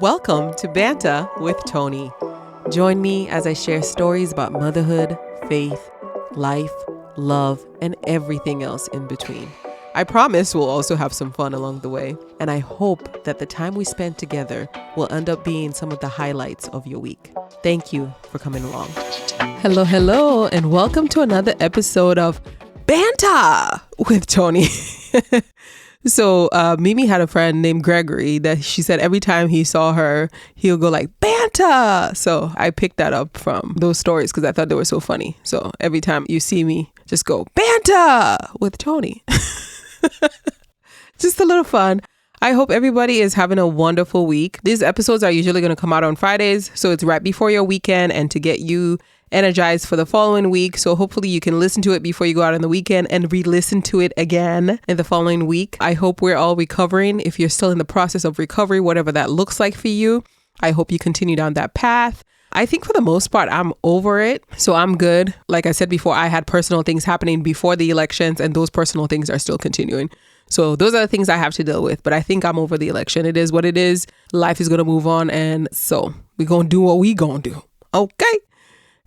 Welcome to Banta with Toni. Join me as I share stories about motherhood, faith, life, love, and everything else in between. I promise we'll also have some fun along the way, and I hope that the time we spend together will end up being some of the highlights of your week. Thank you for coming along. Hello, and welcome to another episode of Banta with Toni. So Mimi had a friend named Gregory that she said every time he saw her, he'll go like, Banta! So I picked that up from those stories because I thought they were so funny. So every time you see me, just go, Banta with Toni. Just a little fun. I hope everybody is having a wonderful week. These episodes are usually going to come out on Fridays, so it's right before your weekend and to get you energized for the following week. So hopefully you can listen to it before you go out on the weekend and re-listen to it again in the following week. I hope we're all recovering. If you're still in the process of recovery, whatever that looks like for you, I hope you continue down that path. I think for the most part, I'm over it. So I'm good. Like I said before, I had personal things happening before the elections and those personal things are still continuing. So those are the things I have to deal with. But I think I'm over the election. It is what it is. Life is going to move on. And so we're going to do what we going to do. Okay.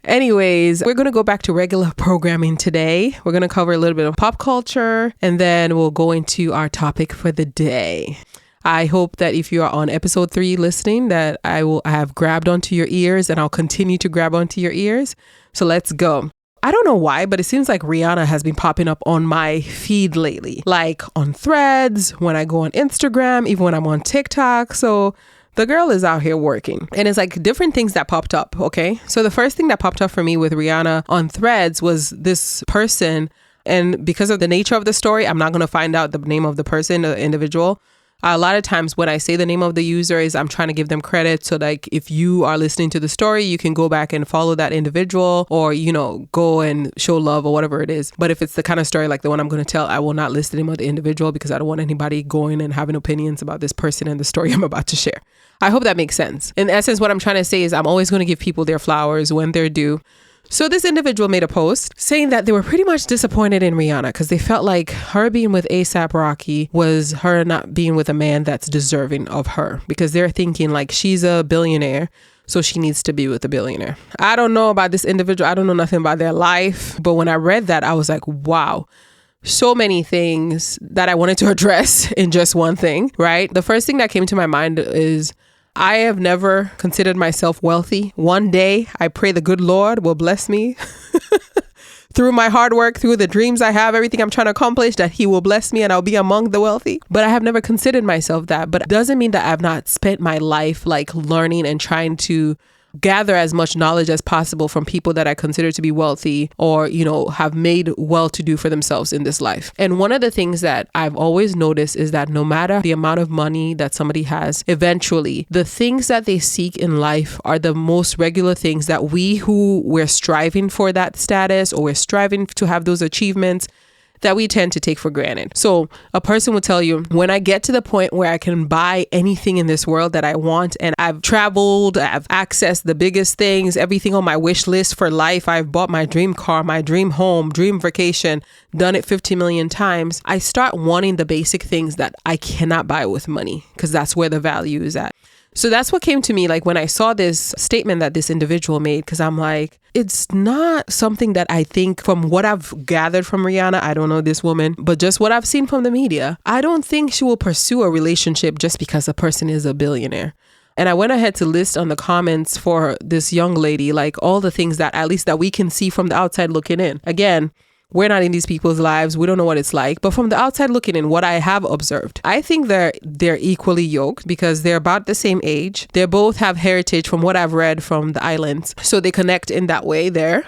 Anyways, we're going to go back to regular programming today. We're going to cover a little bit of pop culture and then we'll go into our topic for the day. I hope that if you are on episode 3 listening, that I have grabbed onto your ears and I'll continue to grab onto your ears. So let's go. I don't know why, but it seems like Rihanna has been popping up on my feed lately, like on Threads, when I go on Instagram, even when I'm on TikTok. So the girl is out here working and it's like different things that popped up. Okay. So the first thing that popped up for me with Rihanna on Threads was this person. And because of the nature of the story, I'm not going to find out the name of the person, the individual. A lot of times when I say the name of the user is I'm trying to give them credit. So like if you are listening to the story, you can go back and follow that individual or, go and show love or whatever it is. But if it's the kind of story like the one I'm going to tell, I will not list the name of the individual because I don't want anybody going and having opinions about this person and the story I'm about to share. I hope that makes sense. In essence, what I'm trying to say is I'm always going to give people their flowers when they're due. So this individual made a post saying that they were pretty much disappointed in Rihanna because they felt like her being with A$AP Rocky was her not being with a man that's deserving of her because they're thinking like she's a billionaire, so she needs to be with a billionaire. I don't know about this individual. I don't know nothing about their life. But when I read that, I was like, wow. So many things that I wanted to address in just one thing, right? The first thing that came to my mind is I have never considered myself wealthy. One day, I pray the good Lord will bless me through my hard work, through the dreams I have, everything I'm trying to accomplish, that he will bless me and I'll be among the wealthy. But I have never considered myself that. But it doesn't mean that I've not spent my life like learning and trying to gather as much knowledge as possible from people that I consider to be wealthy or, have made well-to-do for themselves in this life. And one of the things that I've always noticed is that no matter the amount of money that somebody has, eventually the things that they seek in life are the most regular things that we're striving for that status or we're striving to have those achievements that we tend to take for granted. So a person will tell you, when I get to the point where I can buy anything in this world that I want and I've traveled, I've accessed the biggest things, everything on my wish list for life, I've bought my dream car, my dream home, dream vacation, done it 50 million times, I start wanting the basic things that I cannot buy with money because that's where the value is at. So that's what came to me like when I saw this statement that this individual made, because I'm like, it's not something that I think from what I've gathered from Rihanna, I don't know this woman, but just what I've seen from the media, I don't think she will pursue a relationship just because a person is a billionaire. And I went ahead to list on the comments for this young lady, like all the things that at least that we can see from the outside looking in. Again, we're not in these people's lives. We don't know what it's like. But from the outside looking in, what I have observed, I think they're equally yoked because they're about the same age. They both have heritage from what I've read from the islands. So they connect in that way there.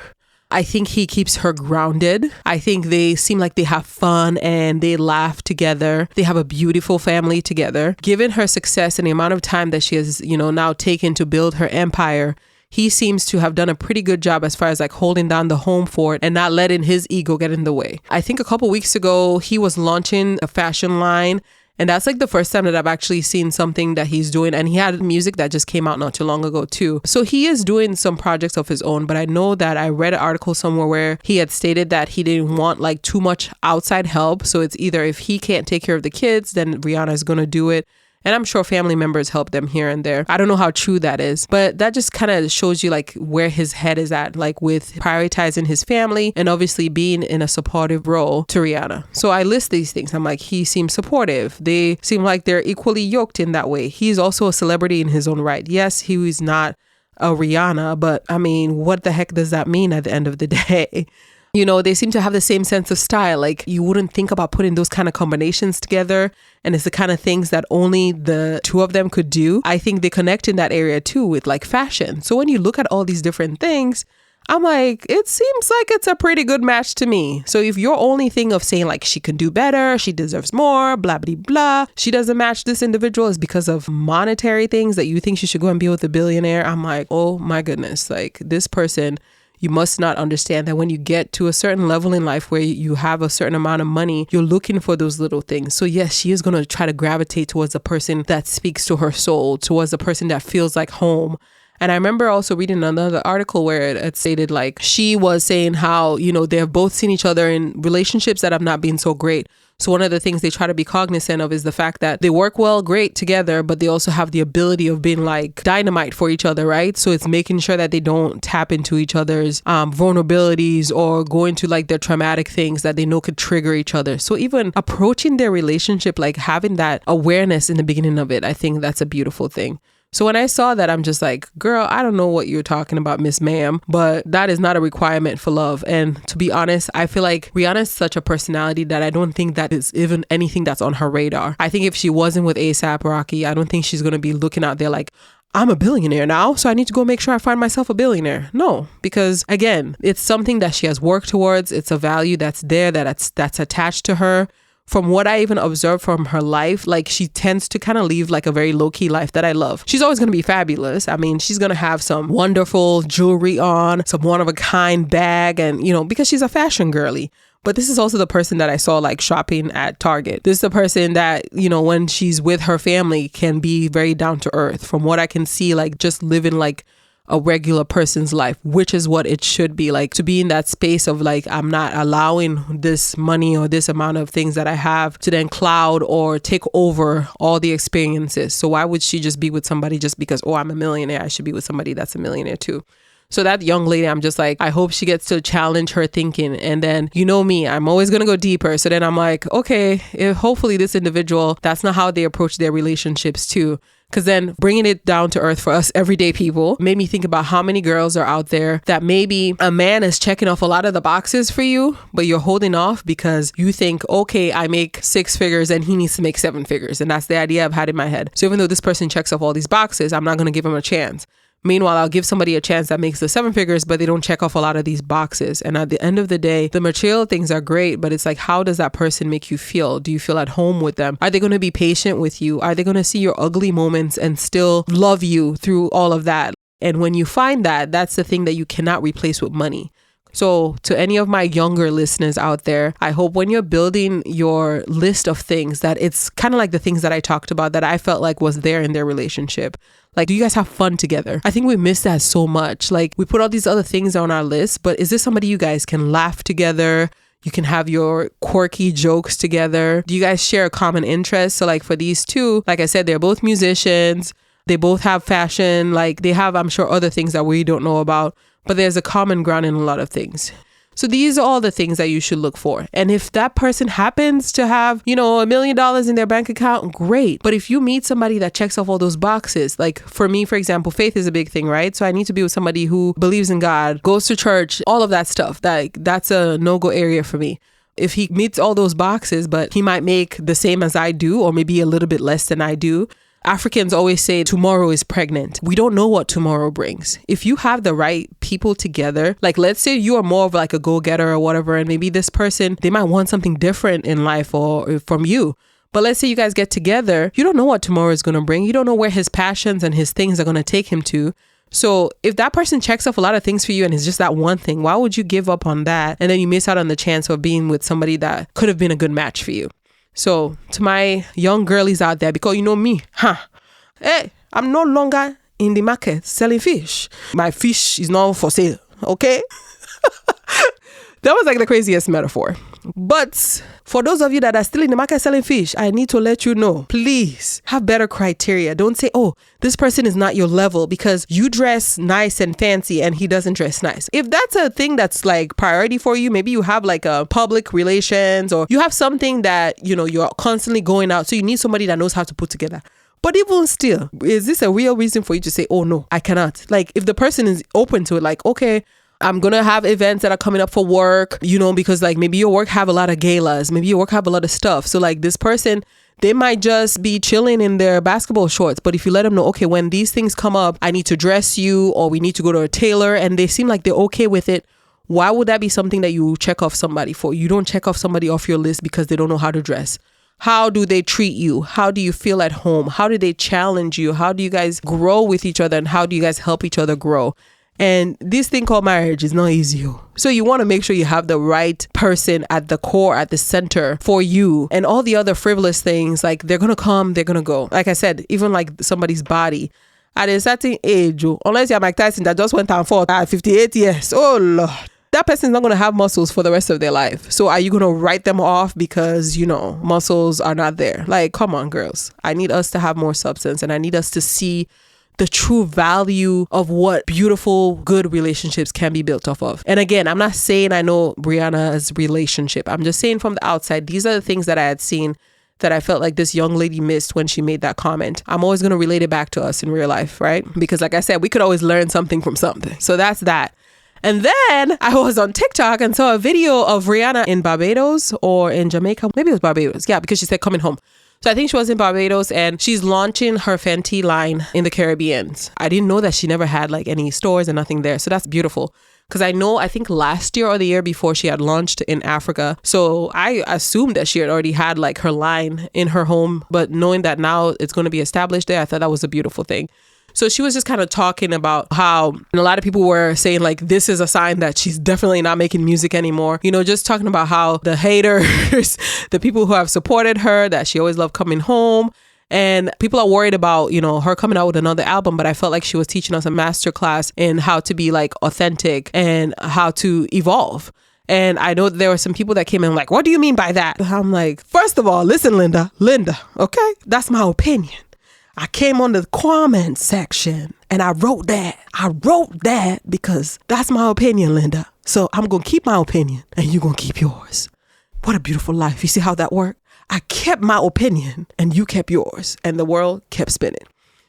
I think he keeps her grounded. I think they seem like they have fun and they laugh together. They have a beautiful family together. Given her success and the amount of time that she has, now taken to build her empire, he seems to have done a pretty good job as far as like holding down the home fort and not letting his ego get in the way. I think a couple weeks ago, he was launching a fashion line. And that's like the first time that I've actually seen something that he's doing. And he had music that just came out not too long ago too. So he is doing some projects of his own. But I know that I read an article somewhere where he had stated that he didn't want like too much outside help. So it's either if he can't take care of the kids, then Rihanna is going to do it. And I'm sure family members help them here and there. I don't know how true that is, but that just kind of shows you like where his head is at, like with prioritizing his family and obviously being in a supportive role to Rihanna. So I list these things. I'm like, he seems supportive. They seem like they're equally yoked in that way. He's also a celebrity in his own right. Yes, he was not a Rihanna, but I mean, what the heck does that mean at the end of the day? You know, they seem to have the same sense of style. Like you wouldn't think about putting those kind of combinations together. And it's the kind of things that only the two of them could do. I think they connect in that area too with like fashion. So when you look at all these different things, I'm like, it seems like it's a pretty good match to me. So if your only thing of saying like she can do better, she deserves more, blah, blah, blah, she doesn't match this individual is because of monetary things that you think she should go and be with a billionaire. I'm like, oh my goodness, like this person, you must not understand that when you get to a certain level in life where you have a certain amount of money, you're looking for those little things. So yes, she is going to try to gravitate towards the person that speaks to her soul, towards the person that feels like home. And I remember also reading another article where it stated like she was saying how, you know, they have both seen each other in relationships that have not been so great. So one of the things they try to be cognizant of is the fact that they work well, great together, but they also have the ability of being like dynamite for each other, right? So it's making sure that they don't tap into each other's vulnerabilities or go into like their traumatic things that they know could trigger each other. So even approaching their relationship, like having that awareness in the beginning of it, I think that's a beautiful thing. So when I saw that, I'm just like, girl, I don't know what you're talking about, Miss Ma'am, but that is not a requirement for love. And to be honest, I feel like Rihanna is such a personality that I don't think that is even anything that's on her radar. I think if she wasn't with A$AP Rocky, I don't think she's going to be looking out there like, I'm a billionaire now, so I need to go make sure I find myself a billionaire. No, because again, it's something that she has worked towards. It's a value that's there, that's attached to her. From what I even observed from her life, like she tends to kind of live like a very low-key life that I love. She's always going to be fabulous. I mean, she's going to have some wonderful jewelry on, some one-of-a-kind bag, and, you know, because she's a fashion girly. But this is also the person that I saw like shopping at Target. This is the person that, you know, when she's with her family can be very down to earth. From what I can see, like just living like a regular person's life, which is what it should be like, to be in that space of like, I'm not allowing this money or this amount of things that I have to then cloud or take over all the experiences. So why would she just be with somebody just because, oh, I'm a millionaire, I should be with somebody that's a millionaire too. So that young lady, I'm just like, I hope she gets to challenge her thinking. And then, you know me, I'm always going to go deeper. So then I'm like, okay, if hopefully this individual, that's not how they approach their relationships too. Because then bringing it down to earth for us everyday people made me think about how many girls are out there that maybe a man is checking off a lot of the boxes for you, but you're holding off because you think, okay, I make 6 figures and he needs to make 7 figures. And that's the idea I've had in my head. So even though this person checks off all these boxes, I'm not going to give him a chance. Meanwhile, I'll give somebody a chance that makes the 7 figures, but they don't check off a lot of these boxes. And at the end of the day, the material things are great, but it's like, how does that person make you feel? Do you feel at home with them? Are they going to be patient with you? Are they going to see your ugly moments and still love you through all of that? And when you find that, that's the thing that you cannot replace with money. So to any of my younger listeners out there, I hope when you're building your list of things that it's kind of like the things that I talked about that I felt like was there in their relationship. Like, do you guys have fun together? I think we miss that so much. Like, we put all these other things on our list, but is this somebody you guys can laugh together? You can have your quirky jokes together. Do you guys share a common interest? So like for these two, like I said, they're both musicians. They both have fashion. Like they have, I'm sure, other things that we don't know about, but there's a common ground in a lot of things. So these are all the things that you should look for. And if that person happens to have, you know, $1 million in their bank account, great. But if you meet somebody that checks off all those boxes, like for me, for example, faith is a big thing, right? So I need to be with somebody who believes in God, goes to church, all of that stuff. That's a no-go area for me. If he meets all those boxes, but he might make the same as I do, or maybe a little bit less than I do. Africans always say tomorrow is pregnant. We don't know what tomorrow brings. If you have the right people together, like let's say you are more of like a go-getter or whatever, and maybe this person, they might want something different in life or from you. But let's say you guys get together, you don't know what tomorrow is going to bring. You don't know where his passions and his things are going to take him to. So if that person checks off a lot of things for you and it's just that one thing, why would you give up on that? And then you miss out on the chance of being with somebody that could have been a good match for you. So to my young girlies out there, because you know me, hey, I'm no longer in the market selling fish. My fish is not for sale, okay? That was like the craziest metaphor. But for those of you that are still in the market selling fish, I need to let you know, please have better criteria. Don't say, oh, this person is not your level because you dress nice and fancy and he doesn't dress nice. If that's a thing that's like priority for you, maybe you have like a public relations or you have something that, you know, you're constantly going out. So you need somebody that knows how to put together. But even still, is this a real reason for you to say, oh no, I cannot? Like if the person is open to it, like, okay, I'm going to have events that are coming up for work, you know, because like maybe your work have a lot of galas, maybe your work have a lot of stuff. So like this person, they might just be chilling in their basketball shorts. But if you let them know, okay, when these things come up, I need to dress you or we need to go to a tailor and they seem like they're okay with it. Why would that be something that you check off somebody for? You don't check off somebody off your list because they don't know how to dress. How do they treat you? How do you feel at home? How do they challenge you? How do you guys grow with each other? And how do you guys help each other grow? And this thing called marriage is not easy. So you want to make sure you have the right person at the core, at the center for you. And all the other frivolous things, like they're going to come, they're going to go. Like I said, even like somebody's body at a certain age, unless you're Mike Tyson that just went and fought at 58 years. Oh, Lord. That person's not going to have muscles for the rest of their life. So are you going to write them off because, you know, muscles are not there? Like, come on, girls. I need us to have more substance and I need us to see the true value of what beautiful, good relationships can be built off of. And again, I'm not saying I know Rihanna's relationship. I'm just saying from the outside, these are the things that I had seen that I felt like this young lady missed when she made that comment. I'm always going to relate it back to us in real life, right? Because like I said, we could always learn something from something. So that's that. And then I was on TikTok and saw a video of Rihanna in Barbados or in Jamaica. Maybe it was Barbados. Yeah, because she said coming home. So I think she was in Barbados and she's launching her Fenty line in the Caribbean. I didn't know that she never had like any stores and nothing there. So that's beautiful. Because I think last year or the year before she had launched in Africa. So I assumed that she had already had like her line in her home. But knowing that now it's going to be established there, I thought that was a beautiful thing. So she was just kind of talking about how a lot of people were saying like, this is a sign that she's definitely not making music anymore. You know, just talking about how the haters, the people who have supported her, that she always loved coming home. And people are worried about, you know, her coming out with another album. But I felt like she was teaching us a masterclass in how to be like authentic and how to evolve. And I know there were some people that came in like, what do you mean by that? I'm like, first of all, listen, Linda, okay? That's my opinion. I came on the comment section and I wrote that because that's my opinion, Linda. So I'm going to keep my opinion and you're going to keep yours. What a beautiful life. You see how that worked? I kept my opinion and you kept yours and the world kept spinning.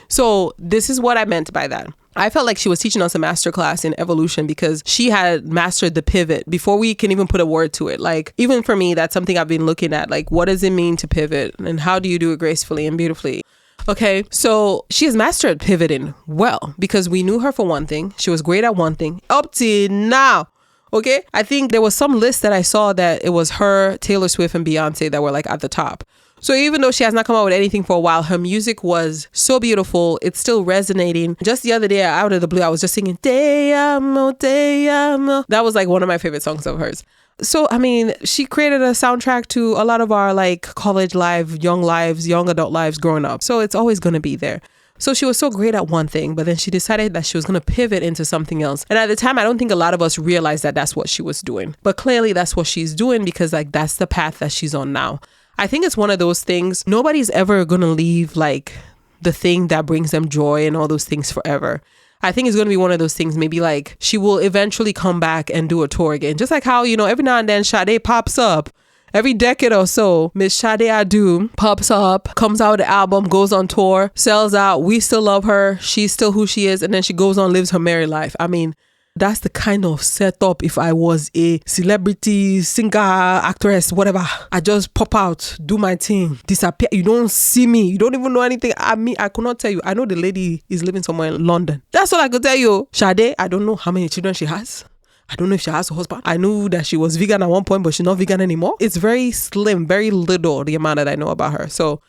So this is what I meant by that. I felt like she was teaching us a masterclass in evolution because she had mastered the pivot before we can even put a word to it. Like, even for me, that's something I've been looking at. Like, what does it mean to pivot and how do you do it gracefully and beautifully? Okay, so she has mastered pivoting well because we knew her for one thing. She was great at one thing up to now. Okay, I think there was some list that I saw that it was her, Taylor Swift and Beyonce that were like at the top. So even though she has not come out with anything for a while, her music was so beautiful. It's still resonating. Just the other day, out of the blue, I was just singing, Te amo, te amo. That was like one of my favorite songs of hers. So, I mean, she created a soundtrack to a lot of our like college lives, young adult lives growing up. So it's always going to be there. So she was so great at one thing, but then she decided that she was going to pivot into something else. And at the time, I don't think a lot of us realized that that's what she was doing. But clearly that's what she's doing because like that's the path that she's on now. I think it's one of those things. Nobody's ever going to leave like the thing that brings them joy and all those things forever. I think it's going to be one of those things, maybe like she will eventually come back and do a tour again. Just like how, you know, every now and then Sade pops up. Every decade or so, Miss Sade Adu pops up, comes out with an album, goes on tour, sells out. We still love her. She's still who she is. And then she goes on, lives her merry life. I mean, that's the kind of setup if I was a celebrity, singer, actress, whatever. I just pop out, do my thing, disappear. You don't see me. You don't even know anything. I mean, I could not tell you. I know the lady is living somewhere in London. That's all I could tell you. Sade, I don't know how many children she has. I don't know if she has a husband. I knew that she was vegan at one point, but she's not vegan anymore. It's very slim, very little, the amount that I know about her. So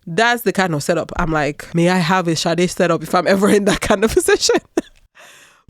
that's the kind of setup. I'm like, may I have a Sade setup if I'm ever in that kind of position?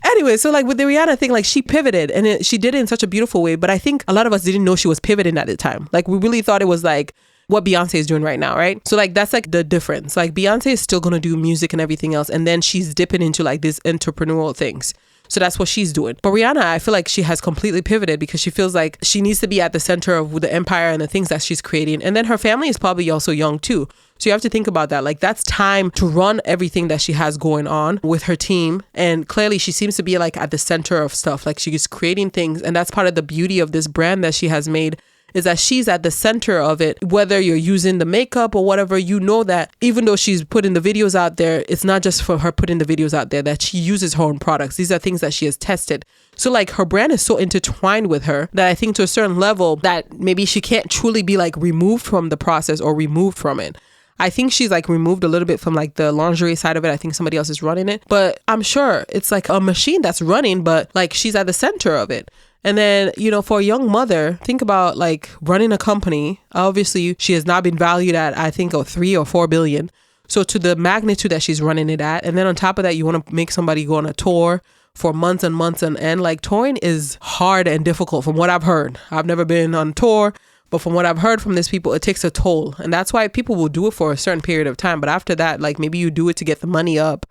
Anyway, so like with the Rihanna thing, like she pivoted and she did it in such a beautiful way. But I think a lot of us didn't know she was pivoting at the time. Like we really thought it was like what Beyonce is doing right now, right? So like that's like the difference. Like Beyonce is still going to do music and everything else. And then she's dipping into like these entrepreneurial things. So that's what she's doing. But Rihanna, I feel like she has completely pivoted because she feels like she needs to be at the center of the empire and the things that she's creating. And then her family is probably also young too. So you have to think about that. Like, that's time to run everything that she has going on with her team. And clearly she seems to be like at the center of stuff. Like, she's creating things. And that's part of the beauty of this brand that she has made, is that she's at the center of it. Whether you're using the makeup or whatever, you know that even though she's putting the videos out there, it's not just for her putting the videos out there, that she uses her own products. These are things that she has tested. So like, her brand is so intertwined with her that I think to a certain level that maybe she can't truly be like removed from the process or removed from it. I think she's like removed a little bit from like the lingerie side of it. I think somebody else is running it, but I'm sure it's like a machine that's running, but like, she's at the center of it. And then, you know, for a young mother, think about like running a company. Obviously, she has not been valued at, I think, 3 or 4 billion. So to the magnitude that she's running it at. And then on top of that, you want to make somebody go on a tour for months and months on end. Like, touring is hard and difficult from what I've heard. I've never been on tour, but from what I've heard from these people, it takes a toll. And that's why people will do it for a certain period of time. But after that, like, maybe you do it to get the money up,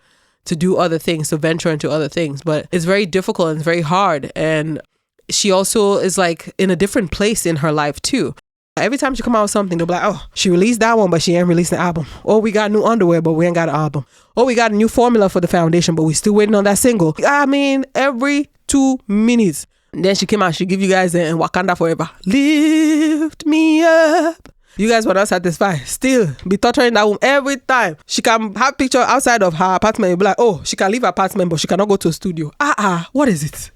to do other things, to venture into other things. But it's very difficult and it's very hard. And she also is like in a different place in her life too. Every time she come out with something, they'll be like, oh, she released that one, but she ain't released an album. Oh, we got new underwear, but we ain't got an album. Oh, we got a new formula for the foundation, but we still waiting on that single. I mean, every 2 minutes. And then she came out, she give you guys in Wakanda Forever. Lift me up. You guys were not satisfied. Still be torturing that woman every time. She can have picture outside of her apartment. You'll be like, oh, she can leave her apartment, but she cannot go to a studio. What is it?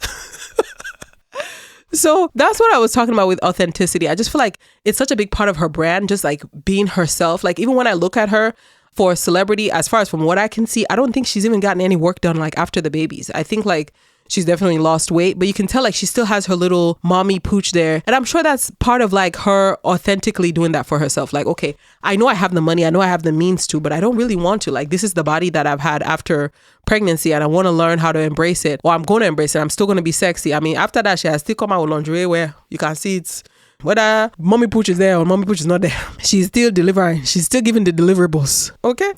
So that's what I was talking about with authenticity. I just feel like it's such a big part of her brand, just like being herself. Like, even when I look at her for a celebrity, as far as from what I can see, I don't think she's even gotten any work done like after the babies. I think like she's definitely lost weight, but you can tell like she still has her little mommy pooch there. And I'm sure that's part of like her authentically doing that for herself. Like, okay, I know I have the money, I know I have the means to, but I don't really want to. Like, this is the body that I've had after pregnancy and I want to learn how to embrace it, or I'm going to embrace it. I'm still going to be sexy. I mean, after that, she has still come out with lingerie where you can see it's whether mommy pooch is there or mommy pooch is not there. She's still delivering. She's still giving the deliverables. Okay.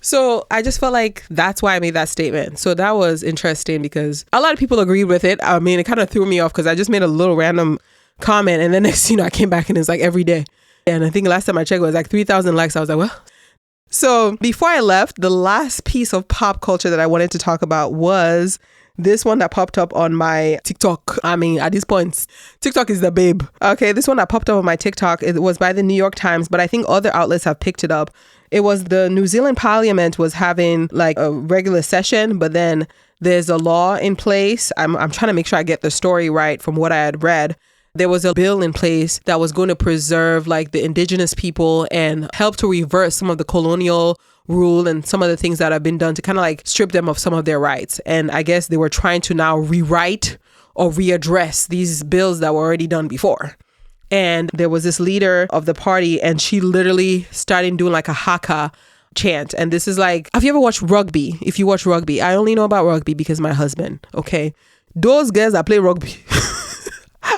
So I just felt like that's why I made that statement. So that was interesting because a lot of people agreed with it. I mean, it kind of threw me off because I just made a little random comment. And then next, I came back and it's like every day. And I think last time I checked, it was like 3,000 likes. I was like, well. So before I left, the last piece of pop culture that I wanted to talk about was this one that popped up on my TikTok. I mean, at this point, TikTok is the babe. Okay, this one that popped up on my TikTok, it was by the New York Times, but I think other outlets have picked it up. It was the New Zealand Parliament was having like a regular session, but then there's a law in place. I'm trying to make sure I get the story right from what I had read. There was a bill in place that was going to preserve like the indigenous people and help to reverse some of the colonial rule and some of the things that have been done to kind of like strip them of some of their rights. And I guess they were trying to now rewrite or readdress these bills that were already done before. And there was this leader of the party and she literally started doing like a haka chant. And this is like, have you ever watched rugby? If you watch rugby, I only know about rugby because my husband, okay? Those girls that play rugby,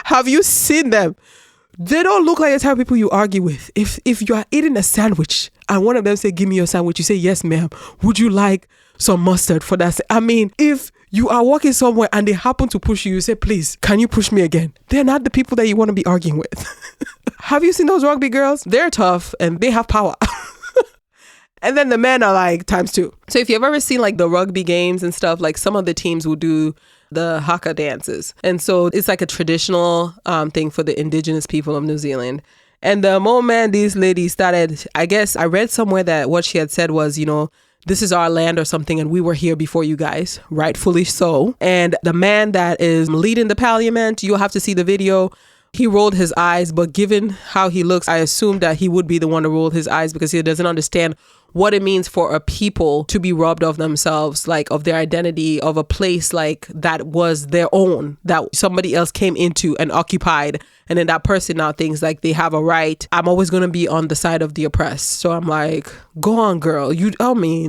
have you seen them? They don't look like the type of people you argue with. If you are eating a sandwich and one of them say, give me your sandwich, you say, yes, ma'am. Would you like some mustard for that? I mean, if you are walking somewhere and they happen to push you, you say, please, can you push me again? They're not the people that you want to be arguing with. Have you seen those rugby girls? They're tough and they have power. And then the men are like times 2. So if you've ever seen like the rugby games and stuff, like some of the teams will do the haka dances. And so it's like a traditional thing for the indigenous people of New Zealand. And the moment these ladies started, I guess I read somewhere that what she had said was, you know, this is our land or something and we were here before you guys, rightfully so. And the man that is leading the parliament, you'll have to see the video. He rolled his eyes, but given how he looks, I assume that he would be the one to roll his eyes because he doesn't understand what it means for a people to be robbed of themselves, like of their identity, of a place like that was their own, that somebody else came into and occupied. And then that person now thinks like they have a right. I'm always going to be on the side of the oppressed. So I'm like, go on, girl.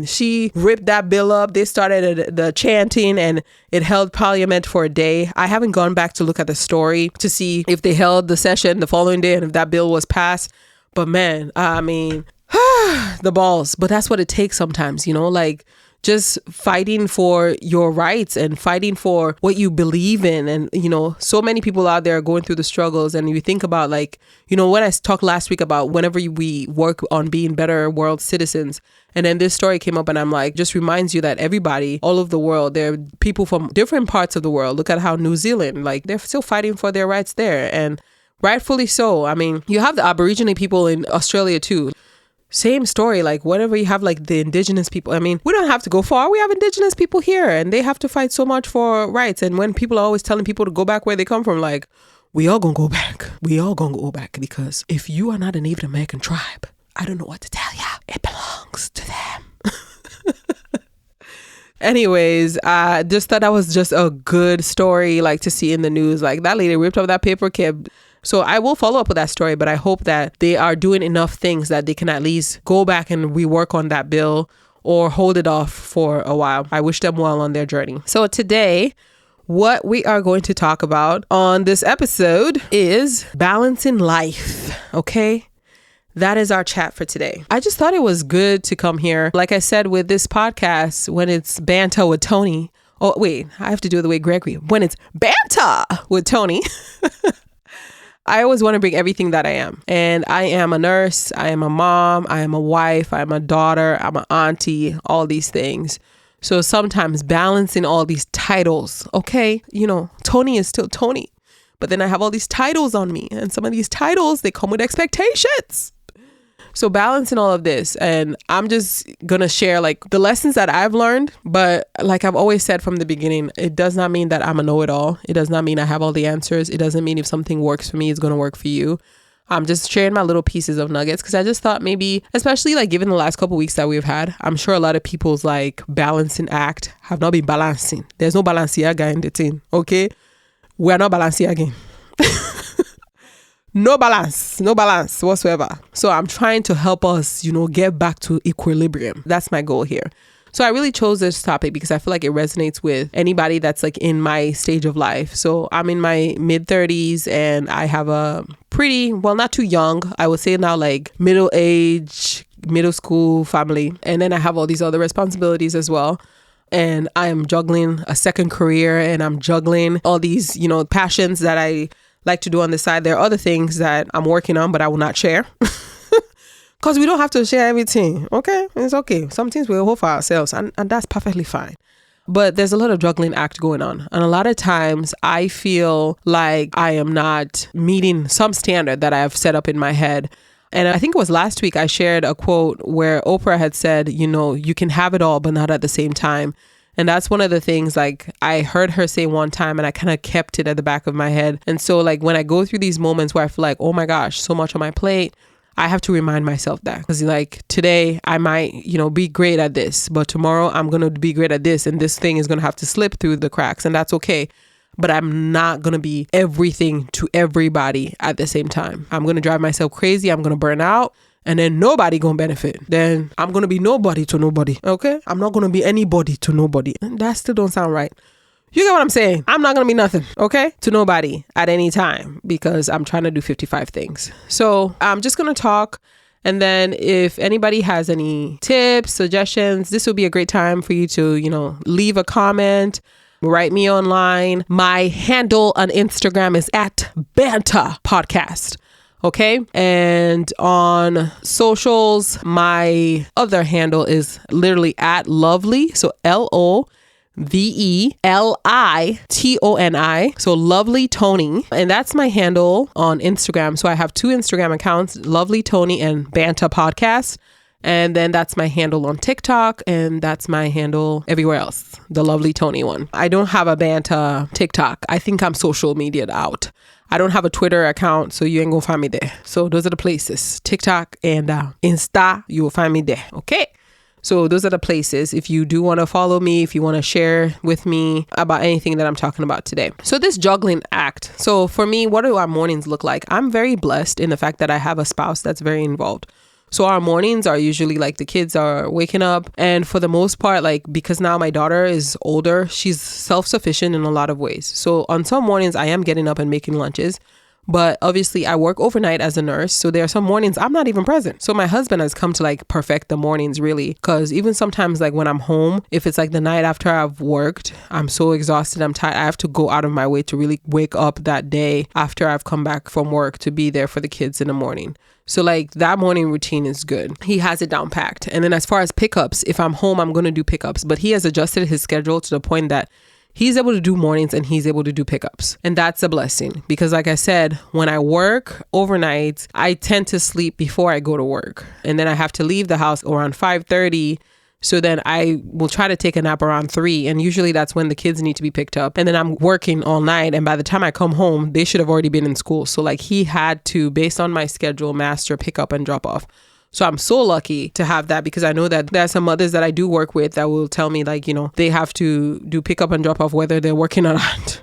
She ripped that bill up. They started the chanting and it held parliament for a day. I haven't gone back to look at the story to see if they held the session the following day and if that bill was passed. But man, I mean, the balls. But that's what it takes sometimes, you know, like just fighting for your rights and fighting for what you believe in. And, so many people out there are going through the struggles. And you think about when I talked last week about whenever we work on being better world citizens, and then this story came up and I'm like, just reminds you that everybody, all over the world, there are people from different parts of the world. Look at how New Zealand, they're still fighting for their rights there. And rightfully so. I mean, you have the Aboriginal people in Australia too. Same story, whatever you have, the indigenous people. I mean, we don't have to go far. We have indigenous people here and they have to fight so much for rights. And when people are always telling people to go back where they come from, we all gonna go back. We all gonna go back because if you are not a Native American tribe, I don't know what to tell you. It belongs to them. Anyways, I just thought that was just a good story, to see in the news. That lady ripped up that paper clip. So I will follow up with that story, but I hope that they are doing enough things that they can at least go back and rework on that bill or hold it off for a while. I wish them well on their journey. So today, what we are going to talk about on this episode is balancing life. Okay? That is our chat for today. I just thought it was good to come here. Like I said, with this podcast, when it's Banta with Toni. Oh, wait, I have to do it the way Gregory. When it's Banta with Toni. I always want to bring everything that I am. And I am a nurse. I am a mom. I am a wife. I'm a daughter. I'm an auntie. All these things. So sometimes balancing all these titles. Okay, Toni is still Toni. But then I have all these titles on me. And some of these titles, they come with expectations. So balancing all of this, and I'm just going to share the lessons that I've learned. But like I've always said from the beginning, it does not mean that I'm a know-it-all. It does not mean I have all the answers. It doesn't mean if something works for me, it's going to work for you. I'm just sharing my little pieces of nuggets because I just thought maybe, especially given the last couple of weeks that we've had, I'm sure a lot of people's balancing act have not been balancing. There's no Balenciaga in the thing, okay? We're not Balenciaga. No balance whatsoever. So I'm trying to help us, get back to equilibrium. That's my goal here. So I really chose this topic because I feel like it resonates with anybody that's in my stage of life. So I'm in my mid 30s and I have a pretty, well, not too young, I would say now middle age, middle school family. And then I have all these other responsibilities as well. And I am juggling a second career and I'm juggling all these, passions that I like to do on the side. There are other things that I'm working on, but I will not share because we don't have to share everything. Okay. It's okay. Some things we'll hold for ourselves and that's perfectly fine. But there's a lot of juggling act going on. And a lot of times I feel like I am not meeting some standard that I have set up in my head. And I think it was last week I shared a quote where Oprah had said, you can have it all, but not at the same time. And that's one of the things I heard her say one time and I kind of kept it at the back of my head. And so when I go through these moments where I feel oh my gosh, so much on my plate, I have to remind myself that because today I might, be great at this, but tomorrow I'm going to be great at this. And this thing is going to have to slip through the cracks and that's okay. But I'm not going to be everything to everybody at the same time. I'm going to drive myself crazy. I'm going to burn out. And then nobody gonna benefit. Then I'm gonna be nobody to nobody. Okay? I'm not gonna be anybody to nobody. And that still don't sound right. You get what I'm saying? I'm not gonna be nothing, okay? To nobody at any time because I'm trying to do 55 things. So I'm just gonna talk. And then if anybody has any tips, suggestions, this would be a great time for you to, leave a comment, write me online. My handle on Instagram is @Banta Podcast. Okay. And on socials, my other handle is literally @Lovely. So LOVELITONI. So Lovely Toni. And that's my handle on Instagram. So I have 2 Instagram accounts, Lovely Toni and Banta Podcast. And then that's my handle on TikTok. And that's my handle everywhere else, the Lovely Toni one. I don't have a Banta TikTok. I think I'm social media'd out. I don't have a Twitter account, so you ain't gonna find me there. So those are the places, TikTok and Insta, you will find me there. Okay. So those are the places. If you do want to follow me, if you want to share with me about anything that I'm talking about today. So this juggling act. So for me, what do our mornings look like? I'm very blessed in the fact that I have a spouse that's very involved. So our mornings are usually the kids are waking up. And for the most part, because now my daughter is older, she's self-sufficient in a lot of ways. So on some mornings I am getting up and making lunches. But obviously I work overnight as a nurse. So there are some mornings I'm not even present. So my husband has come to like perfect the mornings really. Cause even sometimes like when I'm home, if it's like the night after I've worked, I'm so exhausted, I'm tired. I have to go out of my way to really wake up that day after I've come back from work to be there for the kids in the morning. So like that morning routine is good. He has it down packed. And then as far as pickups, if I'm home, I'm going to do pickups. But he has adjusted his schedule to the point that he's able to do mornings and he's able to do pickups. And that's a blessing because like I said, when I work overnight, I tend to sleep before I go to work. And then I have to leave the house around 5:30. So then I will try to take a nap around 3. And usually that's when the kids need to be picked up. And then I'm working all night. And by the time I come home, they should have already been in school. So like he had to, based on my schedule, master pick up and drop off. So I'm so lucky to have that because I know that there are some mothers that I do work with that will tell me like, they have to do pick up and drop off whether they're working or not.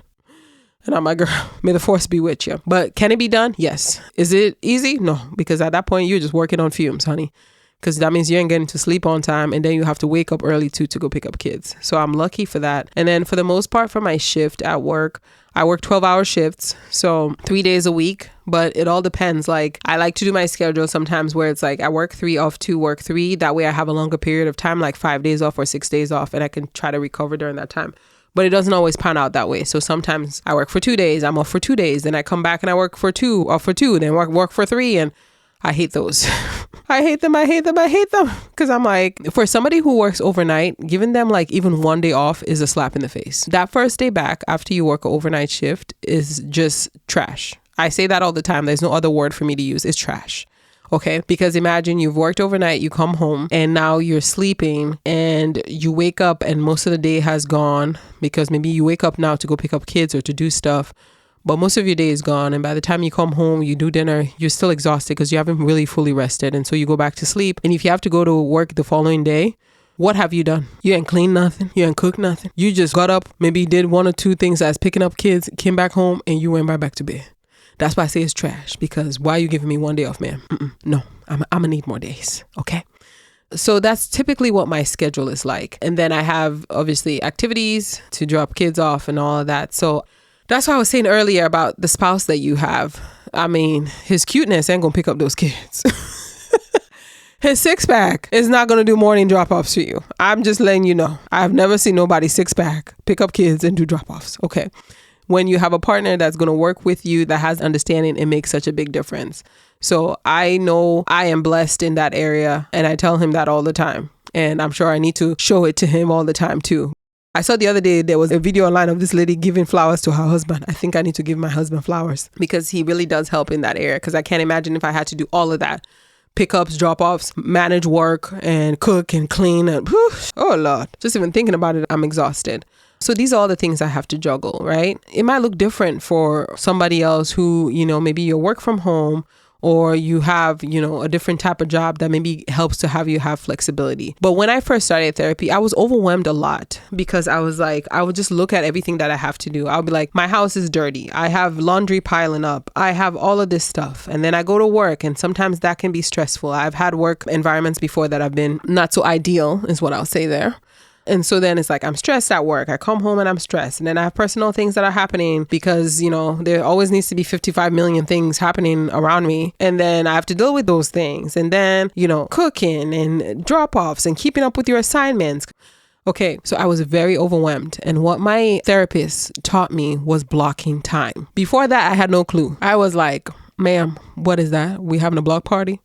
And I'm like, girl, may the force be with you. But can it be done? Yes. Is it easy? No, because at that point you're just working on fumes, honey. Because that means you ain't getting to sleep on time and then you have to wake up early too to go pick up kids. So I'm lucky for that. And then for the most part for my shift at work, I work 12-hour shifts. So 3 days a week, but it all depends. Like I like to do my schedule sometimes where it's like I work 3 off 2, work 3. That way I have a longer period of time, like 5 days off or 6 days off, and I can try to recover during that time. But it doesn't always pan out that way. So sometimes I work for 2 days, I'm off for 2 days, then I come back and I work for 2, off for 2, then work for 3, and I hate those. I hate them. Because I'm like, for somebody who works overnight, giving them like even 1 day off is a slap in the face. That first day back after you work an overnight shift is just trash. I say that all the time. There's no other word for me to use. It's trash. Okay. Because imagine you've worked overnight, you come home and now you're sleeping and you wake up and most of the day has gone because maybe you wake up now to go pick up kids or to do stuff. But most of your day is gone. And by the time you come home, you do dinner, you're still exhausted because you haven't really fully rested. And so you go back to sleep. And if you have to go to work the following day, what have you done? You ain't cleaned nothing. You ain't cooked nothing. You just got up, maybe did 1 or 2 things as picking up kids, came back home, and you went right back to bed. That's why I say it's trash. Because why are you giving me 1 day off, man? No, I'm going to need more days. Okay. So that's typically what my schedule is like. And then I have obviously activities to drop kids off and all of that. So that's why I was saying earlier about the spouse that you have. I mean, his cuteness ain't going to pick up those kids. His 6-pack is not going to do morning drop-offs for you. I'm just letting you know. I've never seen nobody 6-pack pick up kids and do drop-offs. Okay. When you have a partner that's going to work with you, that has understanding, it makes such a big difference. So I know I am blessed in that area and I tell him that all the time. And I'm sure I need to show it to him all the time too. I saw the other day, there was a video online of this lady giving flowers to her husband. I think I need to give my husband flowers because he really does help in that area. Because I can't imagine if I had to do all of that. Pickups, drop-offs, manage work and cook and clean. And whew, oh, Lord. Just even thinking about it, I'm exhausted. So these are all the things I have to juggle, right? It might look different for somebody else who, maybe you work from home or you have, a different type of job that maybe helps to have you have flexibility. But when I first started therapy, I was overwhelmed a lot because I was like, I would just look at everything that I have to do. I'll be like, my house is dirty. I have laundry piling up. I have all of this stuff. And then I go to work and sometimes that can be stressful. I've had work environments before that have been not so ideal is what I'll say there. And so then it's like, I'm stressed at work. I come home and I'm stressed. And then I have personal things that are happening because, there always needs to be 55 million things happening around me. And then I have to deal with those things. And then, cooking and drop-offs and keeping up with your assignments. Okay, so I was very overwhelmed. And what my therapist taught me was blocking time. Before that, I had no clue. I was like, ma'am, what is that? We having a block party?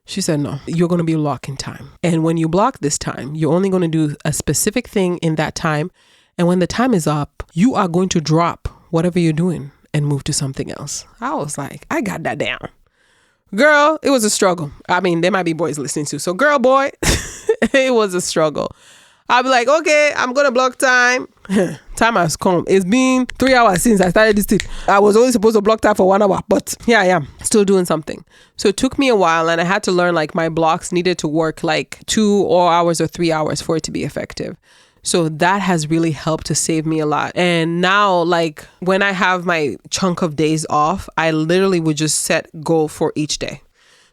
She said, no, you're going to be blocking time. And when you block this time, you're only going to do a specific thing in that time. And when the time is up, you are going to drop whatever you're doing and move to something else. I was like, I got that down. Girl, it was a struggle. I mean, there might be boys listening too. So girl, boy, it was a struggle. I'll be like, okay, I'm going to block time. Time has come. It's been 3 hours since I started this thing. I was only supposed to block time for 1 hour, but here I am, still doing something. So it took me a while and I had to learn like my blocks needed to work like 2 hours or 3 hours for it to be effective. So that has really helped to save me a lot. And now, like when I have my chunk of days off, I literally would just set goal for each day.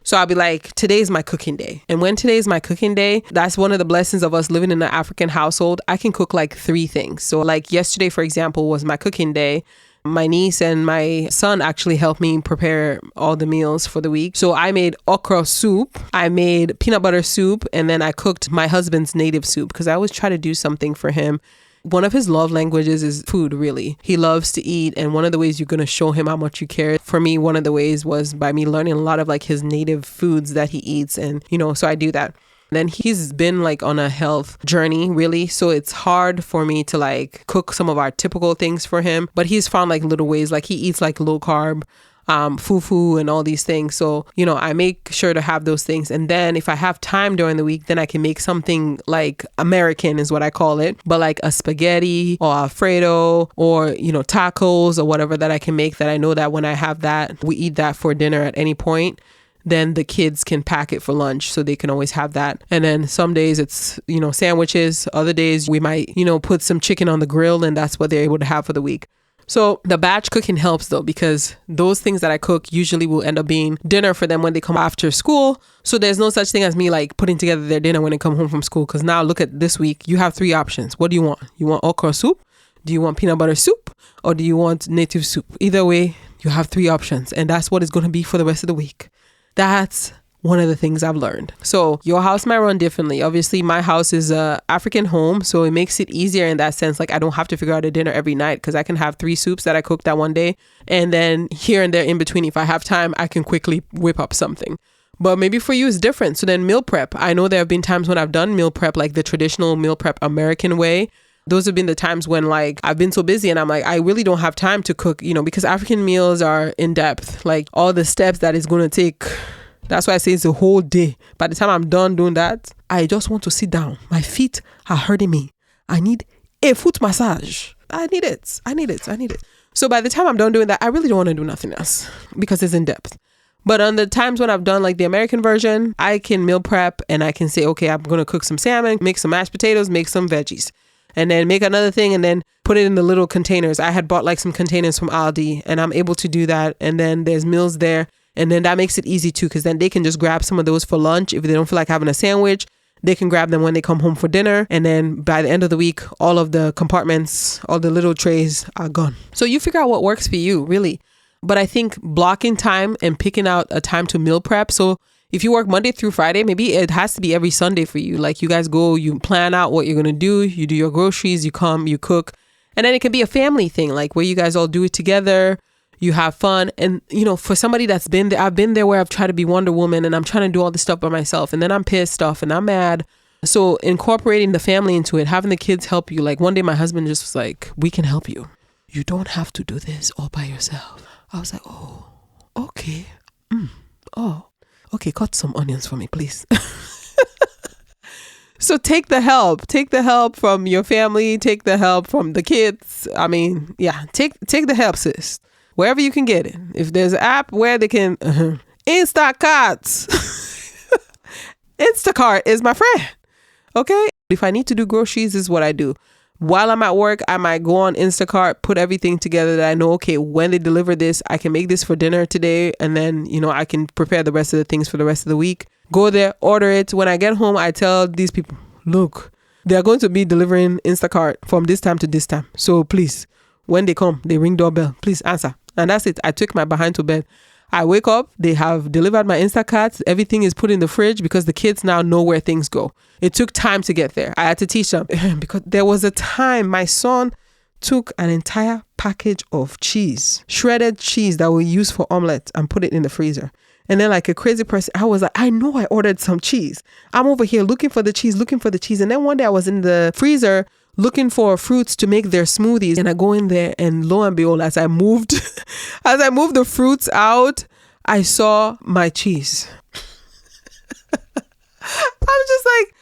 So I'll be like, today's my cooking day. And when today's my cooking day, that's one of the blessings of us living in an African household. I can cook like 3 things. So like yesterday, for example, was my cooking day. My niece and my son actually helped me prepare all the meals for the week. So I made okra soup, I made peanut butter soup, and then I cooked my husband's native soup because I always try to do something for him. One of his love languages is food, really. He loves to eat. And one of the ways you're going to show him how much you care. For me, one of the ways was by me learning a lot of like his native foods that he eats. And, so I do that. Then he's been like on a health journey, really. So it's hard for me to like cook some of our typical things for him. But he's found like little ways, like he eats like low carb, fufu and all these things. So, I make sure to have those things. And then if I have time during the week, then I can make something like American is what I call it. But like a spaghetti or Alfredo or, tacos or whatever that I can make that I know that when I have that, we eat that for dinner at any point. Then the kids can pack it for lunch so they can always have that. And then some days it's, sandwiches. Other days we might, put some chicken on the grill and that's what they're able to have for the week. So the batch cooking helps though, because those things that I cook usually will end up being dinner for them when they come after school. So there's no such thing as me like putting together their dinner when they come home from school. Because now look at this week, you have 3 options. What do you want? You want okra soup? Do you want peanut butter soup? Or do you want native soup? Either way, you have 3 options. And that's what it's going to be for the rest of the week. That's one of the things I've learned. So your house might run differently. Obviously, my house is a African home, so it makes it easier in that sense. Like I don't have to figure out a dinner every night because I can have 3 soups that I cooked that one day. And then here and there in between, if I have time, I can quickly whip up something. But maybe for you it's different. So then meal prep. I know there have been times when I've done meal prep, like the traditional meal prep American way. Those have been the times when like I've been so busy and I'm like, I really don't have time to cook, because African meals are in depth, like all the steps that it's going to take. That's why I say it's a whole day. By the time I'm done doing that, I just want to sit down. My feet are hurting me. I need a foot massage. I need it. So by the time I'm done doing that, I really don't want to do nothing else because it's in depth. But on the times when I've done like the American version, I can meal prep and I can say, okay, I'm going to cook some salmon, make some mashed potatoes, make some veggies. And then make another thing and then put it in the little containers. I had bought like some containers from Aldi and I'm able to do that. And then there's meals there. And then that makes it easy too, because then they can just grab some of those for lunch. If they don't feel like having a sandwich, they can grab them when they come home for dinner. And then by the end of the week, all of the compartments, all the little trays are gone. So you figure out what works for you, really. But I think blocking time and picking out a time to meal prep. So if you work Monday through Friday, maybe it has to be every Sunday for you. Like you guys go, you plan out what you're going to do. You do your groceries, you come, you cook. And then it can be a family thing, like where you guys all do it together. You have fun. And, for somebody that's been there, I've been there where I've tried to be Wonder Woman and I'm trying to do all this stuff by myself. And then I'm pissed off and I'm mad. So incorporating the family into it, having the kids help you. Like one day my husband just was like, we can help you. You don't have to do this all by yourself. I was like, oh, okay. Oh, okay. Cut some onions for me, please. So take the help from your family, take the help from the kids. I mean, yeah, take the help, sis. Wherever you can get it. If there's an app where they can, Instacart. Instacart is my friend. Okay. If I need to do groceries, this is what I do. While I'm at work, I might go on Instacart, put everything together that I know, okay, when they deliver this, I can make this for dinner today. And then, I can prepare the rest of the things for the rest of the week. Go there, order it. When I get home, I tell these people, look, they're going to be delivering Instacart from this time to this time. So please, when they come, they ring doorbell. Please answer. And that's it. I took my behind to bed. I wake up, they have delivered my Instacart. Everything is put in the fridge because the kids now know where things go. It took time to get there. I had to teach them because there was a time my son took an entire package of cheese, shredded cheese that we use for omelette, and put it in the freezer. And then like a crazy person, I was like, I know I ordered some cheese. I'm over here looking for the cheese. And then one day I was in the freezer looking for fruits to make their smoothies. And I go in there and lo and behold, as I moved the fruits out, I saw my cheese. I'm just like,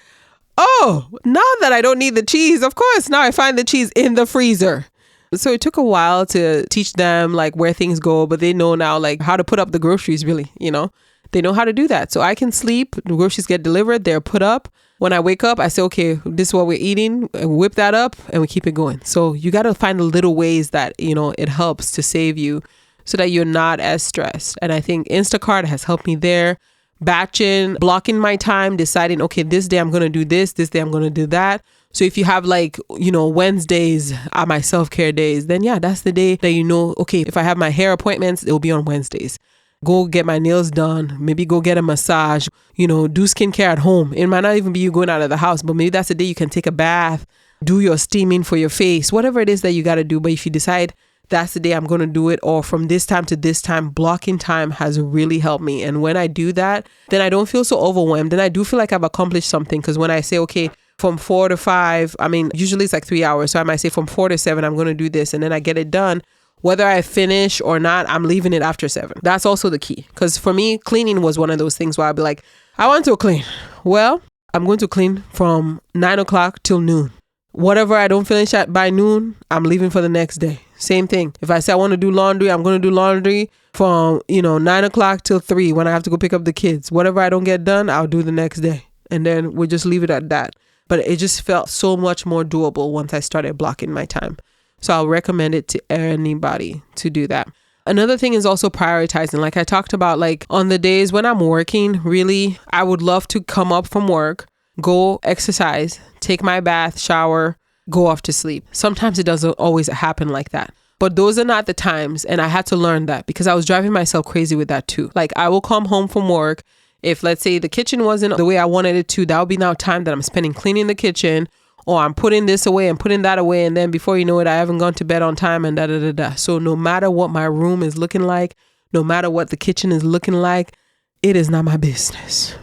oh, now that I don't need the cheese, of course, now I find the cheese in the freezer. So it took a while to teach them like where things go, but they know now like how to put up the groceries really, they know how to do that. So I can sleep, the groceries get delivered, they're put up. When I wake up, I say, okay, this is what we're eating, and whip that up and we keep it going. So you got to find the little ways that, it helps to save you so that you're not as stressed. And I think Instacart has helped me there. Batching, blocking my time, deciding, okay, this day I'm going to do this day I'm going to do that. So if you have like, Wednesdays are my self-care days, then yeah, that's the day that okay, if I have my hair appointments, it'll be on Wednesdays. Go get my nails done, maybe go get a massage, do skincare at home. It might not even be you going out of the house, but maybe that's the day you can take a bath, do your steaming for your face, whatever it is that you got to do. But if you decide that's the day I'm going to do it, or from this time to this time, blocking time has really helped me. And when I do that, then I don't feel so overwhelmed. And I do feel like I've accomplished something, because when I say, okay, from 4 to 5, usually it's like 3 hours. So I might say from 4 to 7, I'm going to do this. And then I get it done. Whether I finish or not, I'm leaving it after 7. That's also the key. Because for me, cleaning was one of those things where I'd be like, I want to clean. Well, I'm going to clean from 9 o'clock till noon. Whatever I don't finish at by noon, I'm leaving for the next day. Same thing. If I say I want to do laundry, I'm going to do laundry from, 9 o'clock till 3 when I have to go pick up the kids. Whatever I don't get done, I'll do the next day. And then we'll just leave it at that. But it just felt so much more doable once I started blocking my time. So I'll recommend it to anybody to do that. Another thing is also prioritizing. Like I talked about, like on the days when I'm working, really, I would love to come up from work, go exercise, take my bath, shower, go off to sleep. Sometimes it doesn't always happen like that. But those are not the times. And I had to learn that, because I was driving myself crazy with that too. Like I will come home from work. If let's say the kitchen wasn't the way I wanted it to, that would be now time that I'm spending cleaning the kitchen, or I'm putting this away and putting that away. And then before you know it, I haven't gone to bed on time and da. So no matter what my room is looking like, no matter what the kitchen is looking like, it is not my business.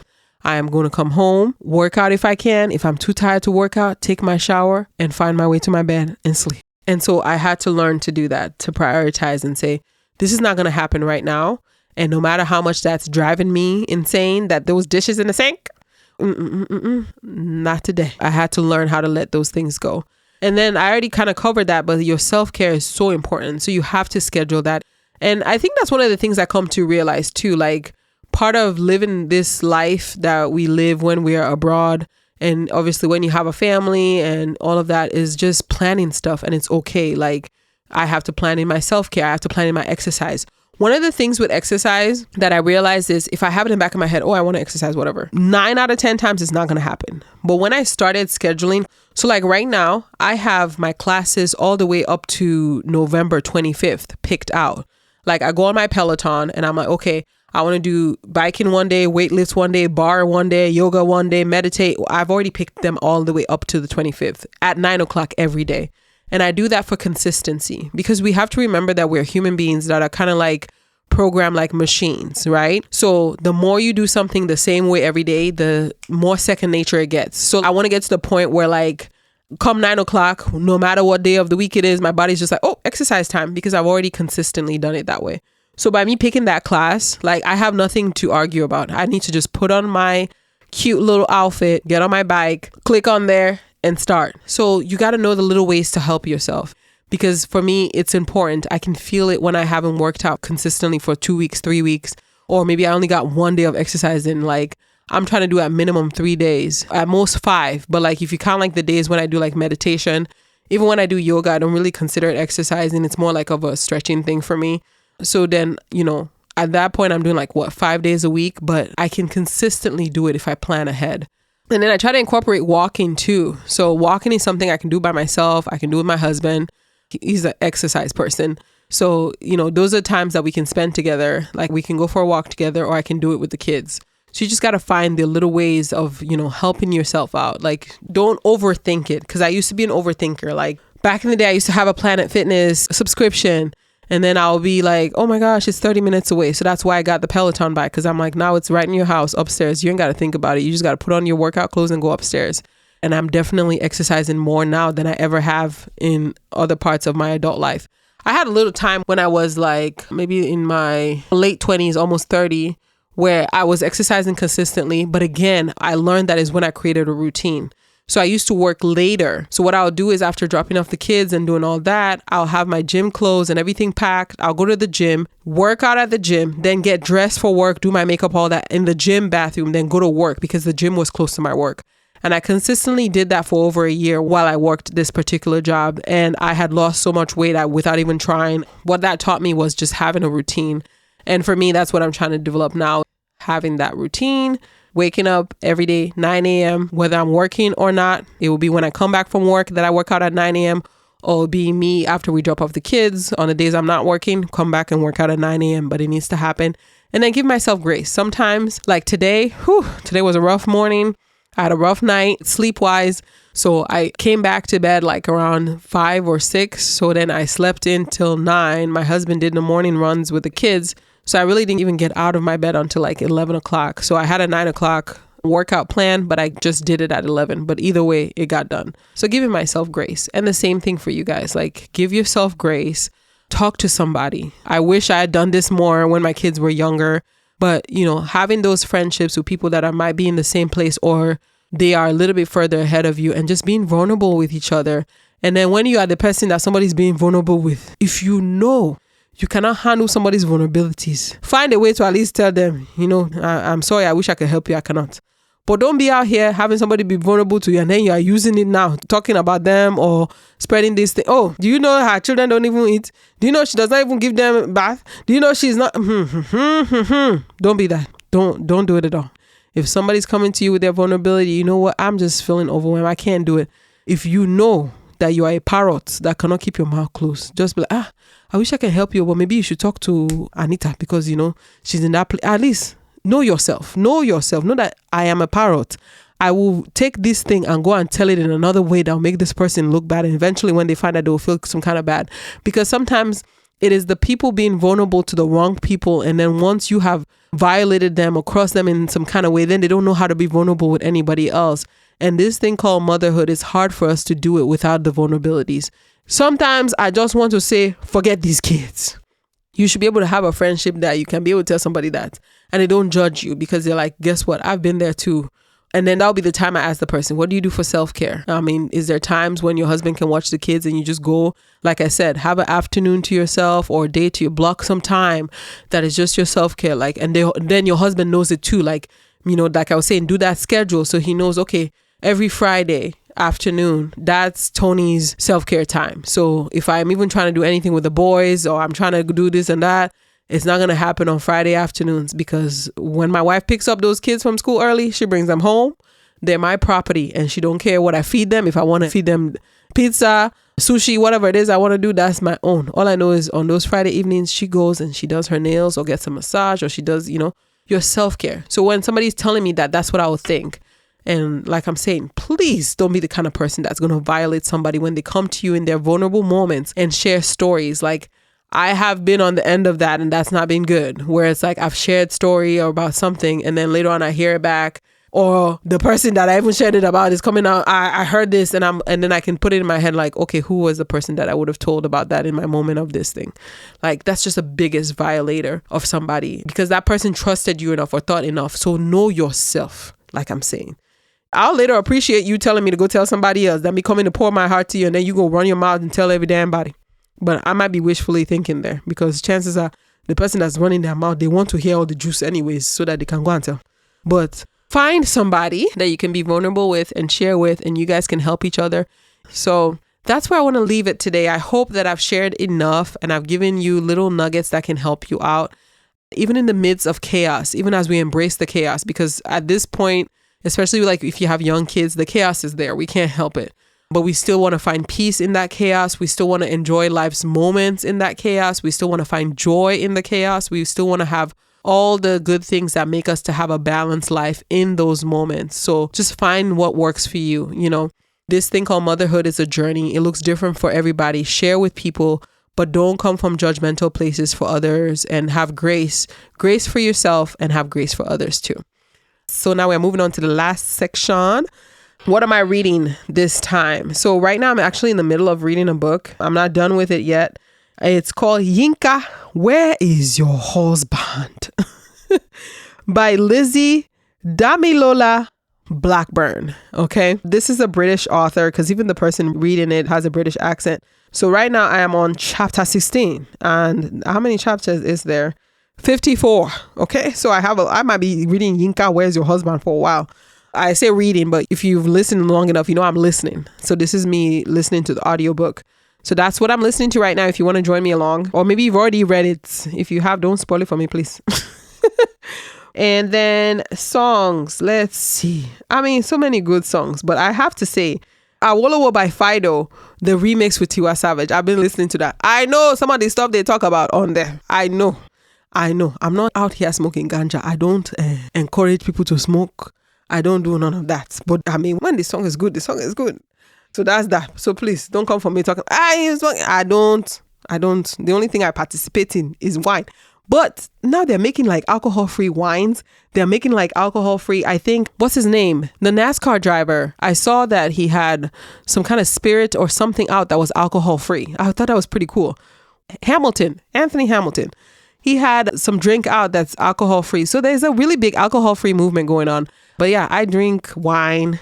I am going to come home, work out if I can. If I'm too tired to work out, take my shower and find my way to my bed and sleep. And so I had to learn to do that, to prioritize and say, this is not going to happen right now. And no matter how much that's driving me insane, that those dishes in the sink, not today. I had to learn how to let those things go. And then I already kind of covered that, but your self-care is so important. So you have to schedule that. And I think that's one of the things I come to realize too, like part of living this life that we live when we are abroad, and obviously when you have a family and all of that, is just planning stuff. And it's okay. Like I have to plan in my self-care. I have to plan in my exercise. One of the things with exercise that I realized is if I have it in the back of my head, oh, I want to exercise, whatever, 9 out of 10 times it's not going to happen. But when I started scheduling, so like right now, I have my classes all the way up to November 25th picked out. Like I go on my Peloton and I'm like, okay, I want to do biking one day, weightlifts one day, bar one day, yoga one day, meditate. I've already picked them all the way up to the 25th at 9 o'clock every day. And I do that for consistency, because we have to remember that we're human beings that are kind of like programmed like machines, right? So the more you do something the same way every day, the more second nature it gets. So I want to get to the point where like come 9 o'clock, no matter what day of the week it is, my body's just like, oh, exercise time, because I've already consistently done it that way. So by me picking that class, like I have nothing to argue about. I need to just put on my cute little outfit, get on my bike, click on there and start. So you got to know the little ways to help yourself, because for me, it's important. I can feel it when I haven't worked out consistently for 2 weeks, 3 weeks, or maybe I only got 1 day of exercise in. Like I'm trying to do at minimum 3 days, at most 5. But like if you count like the days when I do like meditation, even when I do yoga, I don't really consider it exercising. It's more like of a stretching thing for me. So then, at that point, I'm doing like 5 days a week, but I can consistently do it if I plan ahead. And then I try to incorporate walking too. So walking is something I can do by myself. I can do with my husband. He's an exercise person. So, those are times that we can spend together. Like we can go for a walk together, or I can do it with the kids. So you just got to find the little ways of, helping yourself out. Like don't overthink it. Because I used to be an overthinker. Like back in the day, I used to have a Planet Fitness subscription. And then I'll be like, oh my gosh, it's 30 minutes away. So that's why I got the Peloton bike, because I'm like, now it's right in your house upstairs. You ain't got to think about it. You just got to put on your workout clothes and go upstairs. And I'm definitely exercising more now than I ever have in other parts of my adult life. I had a little time when I was like maybe in my late 20s, almost 30, where I was exercising consistently. But again, I learned that is when I created a routine. So I used to work later. So what I'll do is after dropping off the kids and doing all that, I'll have my gym clothes and everything packed. I'll go to the gym, work out at the gym, then get dressed for work, do my makeup, all that in the gym bathroom, then go to work because the gym was close to my work. And I consistently did that for over a year while I worked this particular job. And I had lost so much weight without even trying. What that taught me was just having a routine. And for me, that's what I'm trying to develop now, having that routine, waking up every day, 9 a.m., whether I'm working or not. It will be when I come back from work that I work out at 9 a.m. or it'll be me after we drop off the kids on the days I'm not working, come back and work out at 9 a.m. But it needs to happen. And then give myself grace. Sometimes, like today, today was a rough morning. I had a rough night sleep-wise. So I came back to bed like around 5 or 6. So then I slept in till 9. My husband did the morning runs with the kids. So I really didn't even get out of my bed until like 11 o'clock. So I had a 9 o'clock workout plan, but I just did it at 11. But either way, it got done. So giving myself grace. And the same thing for you guys. Like, give yourself grace. Talk to somebody. I wish I had done this more when my kids were younger. But, having those friendships with people that might be in the same place or they are a little bit further ahead of you and just being vulnerable with each other. And then when you are the person that somebody's being vulnerable with, if you know you cannot handle somebody's vulnerabilities, find a way to at least tell them, I'm sorry, I wish I could help you, I cannot. But don't be out here having somebody be vulnerable to you and then you are using it now, talking about them or spreading this thing. Oh, do you know her children don't even eat? Do you know she does not even give them a bath? Do you know she's not? Don't be that. Don't do it at all. If somebody's coming to you with their vulnerability, you know what? I'm just feeling overwhelmed. I can't do it. If you know that you are a parrot that cannot keep your mouth closed, just be like, I wish I can help you, but maybe you should talk to Anita because, she's in that place. At least know yourself. Know that I am a parrot. I will take this thing and go and tell it in another way that will make this person look bad. And eventually when they find out, they will feel some kind of bad. Because sometimes it is the people being vulnerable to the wrong people. And then once you have violated them or crossed them in some kind of way, then they don't know how to be vulnerable with anybody else. And this thing called motherhood is hard for us to do it without the vulnerabilities. Sometimes I just want to say, forget these kids. You should be able to have a friendship that you can be able to tell somebody that and they don't judge you because they're like, guess what? I've been there too. And then that'll be the time I ask the person, what do you do for self-care? I mean, is there times when your husband can watch the kids and you just go, like I said, have an afternoon to yourself or a day to you, block some time that is just your self-care. Like, and then your husband knows it too. Like, like I was saying, do that schedule. So he knows, okay, every Friday afternoon, that's Toni's self-care time. So if I'm even trying to do anything with the boys or I'm trying to do this and that, it's not going to happen on Friday afternoons because when my wife picks up those kids from school early, she brings them home. They're my property and she don't care what I feed them. If I want to feed them pizza, sushi, whatever it is I want to do, that's my own. All I know is on those Friday evenings, she goes and she does her nails or gets a massage or she does, your self-care. So when somebody's telling me that, that's what I would think. And like I'm saying, please don't be the kind of person that's going to violate somebody when they come to you in their vulnerable moments and share stories. Like I have been on the end of that and that's not been good. Where it's like I've shared story or about something and then later on I hear it back or the person that I even shared it about is coming out. I heard this and then I can put it in my head like, okay, who was the person that I would have told about that in my moment of this thing? Like that's just the biggest violator of somebody because that person trusted you enough or thought enough. So know yourself, like I'm saying. I'll later appreciate you telling me to go tell somebody else than me coming to pour my heart to you and then you go run your mouth and tell every damn body. But I might be wishfully thinking there because chances are the person that's running their mouth, they want to hear all the juice anyways so that they can go and tell. But find somebody that you can be vulnerable with and share with and you guys can help each other. So that's where I want to leave it today. I hope that I've shared enough and I've given you little nuggets that can help you out, even in the midst of chaos, even as we embrace the chaos, because at this point, especially like if you have young kids, the chaos is there. We can't help it. But we still want to find peace in that chaos. We still want to enjoy life's moments in that chaos. We still want to find joy in the chaos. We still want to have all the good things that make us to have a balanced life in those moments. So just find what works for you. This thing called motherhood is a journey. It looks different for everybody. Share with people, but don't come from judgmental places for others and have grace for yourself and have grace for others too. So now we're moving on to the last section. What am I reading this time? So right now I'm actually in the middle of reading a book. I'm not done with it yet. It's called Yinka, Where is Your Husband? by Lizzie Damilola Blackburn. Okay. This is a British author because even the person reading it has a British accent. So right now I am on chapter 16. And how many chapters is there? 54. Okay. So I might be reading Yinka, Where's Your Husband for a while. I say reading, but if you've listened long enough, I'm listening. So this is me listening to the audiobook. So that's what I'm listening to right now. If you want to join me along, or maybe you've already read it. If you have, don't spoil it for me, please. And then songs, let's see. I mean, so many good songs, but I have to say, Awolowo by Fido, the remix with Tiwa Savage. I've been listening to that. I know some of the stuff they talk about on there. I know. I'm not out here smoking ganja. I don't encourage people to smoke. I don't do none of that. But I mean, when the song is good, the song is good. So that's that. So please don't come for me talking. I don't. The only thing I participate in is wine. But now they're making like alcohol-free wines. They're making like alcohol-free, I think, what's his name? The NASCAR driver. I saw that he had some kind of spirit or something out that was alcohol-free. I thought that was pretty cool. Anthony Hamilton. He had some drink out that's alcohol-free. So there's a really big alcohol-free movement going on. But yeah, I drink wine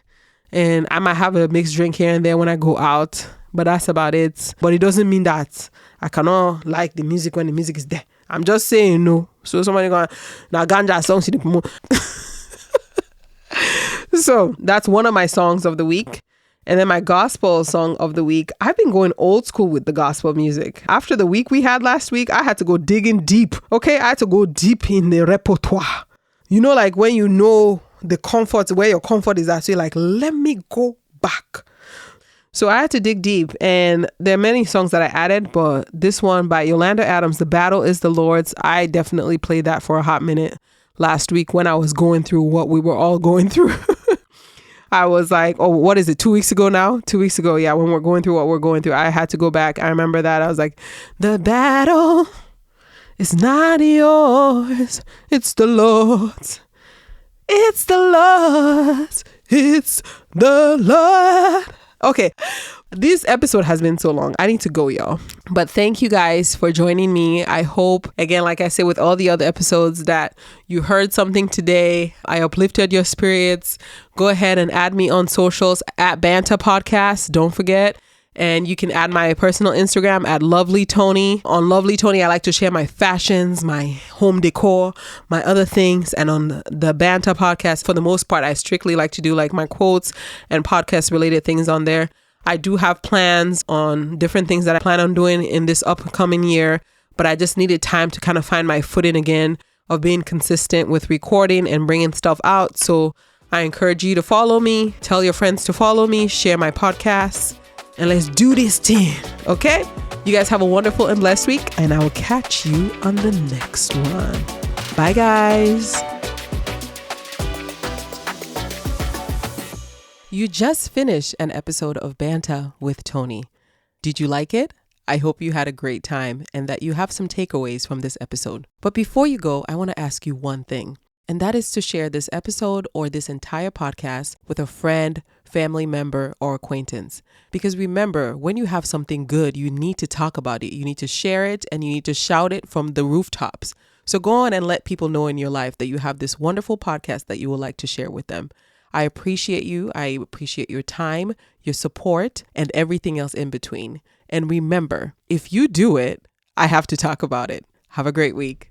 and I might have a mixed drink here and there when I go out. But that's about it. But it doesn't mean that I cannot like the music when the music is there. I'm just saying no. So somebody going, now ganja songs. So that's one of my songs of the week. And then my gospel song of the week. I've been going old school with the gospel music. After the week we had last week, I had to go digging deep. Okay, I had to go deep in the repertoire. You know, like when you know the comfort, where your comfort is at, so you're like, let me go back. So I had to dig deep, and there are many songs that I added, but this one by Yolanda Adams, The Battle is the Lord's, I definitely played that for a hot minute last week when I was going through what we were all going through. I was like, oh, what is it? 2 weeks ago now? 2 weeks ago. Yeah. When we're going through what we're going through, I had to go back. I remember that. I was like, the battle is not yours. It's the Lord's. It's the Lord's. It's the Lord. Okay. This episode has been so long. I need to go, y'all. But thank you guys for joining me. I hope, again, like I said, with all the other episodes, that you heard something today. I uplifted your spirits. Go ahead and add me on socials at Banta Podcast. Don't forget. And you can add my personal Instagram at Lovely Toni. On Lovely Toni, I like to share my fashions, my home decor, my other things. And on the Banta Podcast, for the most part, I strictly like to do like my quotes and podcast related things on there. I do have plans on different things that I plan on doing in this upcoming year, but I just needed time to kind of find my footing again of being consistent with recording and bringing stuff out. So I encourage you to follow me, tell your friends to follow me, share my podcasts, and let's do this thing. Okay? You guys have a wonderful and blessed week, and I will catch you on the next one. Bye, guys. You just finished an episode of Banta with Toni. Did you like it? I hope you had a great time and that you have some takeaways from this episode. But before you go, I want to ask you one thing, and that is to share this episode or this entire podcast with a friend, family member, or acquaintance. Because remember, when you have something good, you need to talk about it. You need to share it and you need to shout it from the rooftops. So go on and let people know in your life that you have this wonderful podcast that you would like to share with them. I appreciate you. I appreciate your time, your support, and everything else in between. And remember, if you do it, I have to talk about it. Have a great week.